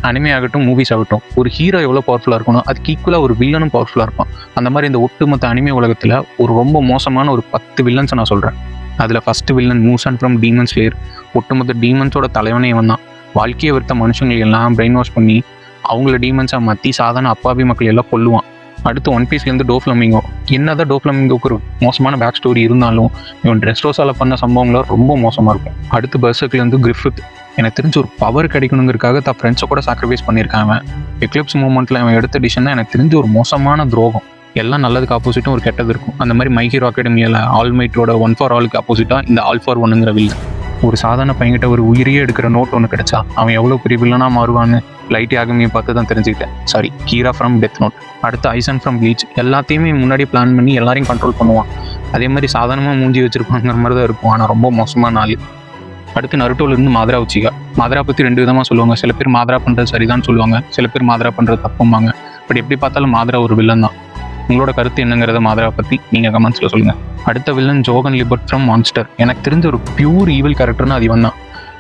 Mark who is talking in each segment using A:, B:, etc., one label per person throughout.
A: Anime ஆகட்டும் movies ஆகட்டும், ஒரு ஹீரோ எவ்வளோ பவர்ஃபுல்லாக இருக்கணும் அதுக்கு ஈக்குவலாக ஒரு வில்லனும் பவர்ஃபுல்லாக இருப்பான். அந்த மாதிரி இந்த ஒட்டுமொத்த அனிமே உலகத்தில் ஒரு ரொம்ப மோசமான ஒரு 10 வில்லன்ஸை நான் சொல்கிறேன். அதில் first villain Muzan from demon slayer. ஒட்டுமொத்த டீமன்ஸோட தலைவனே இவன் தான். வாழ்க்கையை வெறுத்த மனுஷங்களை எல்லாம் பிரெயின் வாஷ் பண்ணி அவங்கள டீமன்ஸாக மாற்றி சாதாரண அப்பாவி மக்கள் எல்லாம் கொல்லுவான். அடுத்து ஒன் பீஸ்லேருந்து டோஃப்ளமிங்கோ. என்னதான் டோஃப்ளமிங்கோக்கு ஒரு மோசமான பேக் ஸ்டோரி இருந்தாலும் இவன் ட்ரெஸ்ரோஸால் பண்ண சம்பவங்களாம் ரொம்ப மோசமாக இருக்கும். அடுத்து பர்சர்க்லேருந்து கிரிஃபித். எனக்கு தெரிஞ்ச ஒரு பவர் கிடைக்கணுங்கிறதுக்காக தான் ஃப்ரெண்ட்ஸை கூட சாக்ரிஃபைஸ் பண்ணியிருக்காங்க. எக்லிப்ஸ் மூமெண்ட்டில் அவன் எடுத்த டிசிஷன் தான் எனக்கு தெரிஞ்ச ஒரு மோசமான துரோகம். எல்லாம் நல்லதுக்கு ஆப்போசிட்டும் ஒரு கெட்டது இருக்கும். அந்த மாதிரி மை ஹீரோ அகாடமியில் ஆல்மைட்டோட 1 for Allக்கு ஆப்போசிட்டாக இந்த ஆல் ஃபார் ஒன்னுங்கிற வில்லன். ஒரு சாதாரண பையன்கிட்ட ஒரு உயிரியே எடுக்கிற நோட் ஒன்று கிடைச்சா அவன் எவ்வளோ பெரிய வில்லனாக மாறுவான்னு லைட் யாகமியை பார்த்து தான் தெரிஞ்சுக்கிட்டேன். Sorry, Kira from death note. அடுத்து ஐசன் ஃப்ரம் ப்ளீச். எல்லாத்தையுமே முன்னாடி பிளான் பண்ணி எல்லாரையும் கண்ட்ரோல் பண்ணுவான். அதே மாதிரி சாதாரணமாக மூஞ்சி வச்சிருப்பாங்கிற மாதிரி தான் இருக்கும், ஆனால் ரொம்ப மோசமான ஆள். அடுத்து நருட்டோலேருந்து மாதரா உச்சிகா. மாதரா பற்றி 2 விதமாக சொல்லுவாங்க. சில பேர் மாதரா பண்ணுறது சரிதான் சொல்லுவாங்க, சில பேர் மாதரா பண்ணுறது தப்பும்பாங்க. பட் எப்படி பார்த்தாலும் மாதரா ஒரு வில்லன் தான். உங்களோட கருத்து என்னங்கிறத மாதரா பற்றி நீங்கள் கமெண்ட்ஸில் சொல்லுங்கள். அடுத்த வில்லன் ஜோகன் லிபர்ட் ஃப்ரம் மான்ஸ்டர். எனக்கு தெரிஞ்ச ஒரு பியூர் ஈவில் கேரக்டர்னு அது இவன் தான்.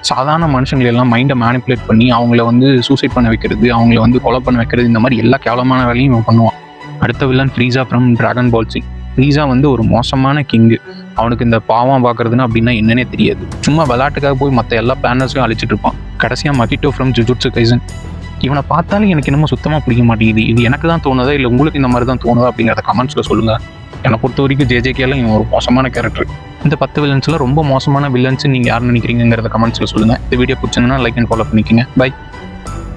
A: சாதாரண மனுஷங்களை எல்லாம் மைண்டை மேனிப்புலேட் பண்ணி அவங்கள வந்து சூசைட் பண்ண வைக்கிறது, அவங்கள வந்து கொலை பண்ண வைக்கிறது, இந்த மாதிரி எல்லா கேவலமான வேலையும் இவன் பண்ணுவான். அடுத்த villain Frieza from dragon ball Z. Frieza வந்து ஒரு மோசமான கிங்கு. அவனுக்கு இந்த பாவம் பார்க்குறதுன்னா அப்படின்னா என்னன்னே தெரியாது. சும்மா விளையாட்டுக்காக போய் மற்ற எல்லா பிளானர்ஸையும் அழிச்சிட்டு இருப்பான். கடைசியாக மகிட்டோ ஃப்ரம் ஜுஜுட்சு கைசன். இவனை பார்த்தாலும் எனக்கு என்னமோ சுத்தமாக பிடிக்க மாட்டேங்குது. இது எனக்கு தான் தோணுதா இல்லை உங்களுக்கு இந்த மாதிரி தான் தோணுதா அப்படிங்கிறத கமெண்ட்ஸில் சொல்லுங்கள். என்னை பொறுத்த வரைக்கும் ஜேஜேகேல இவன் ஒரு மோசமான கேரக்டர். இந்த 10 வில்லன்ஸில் ரொம்ப மோசமான வில்லன்ஸ் நீங்கள் யார் நினைக்கிறீங்கிறத கமெண்ட்ஸில் சொல்லுங்கள். இந்த வீடியோ பிடிச்சிருந்தா லைக் அண்ட் ஃபாலோ பண்ணிக்கோங்க. பை.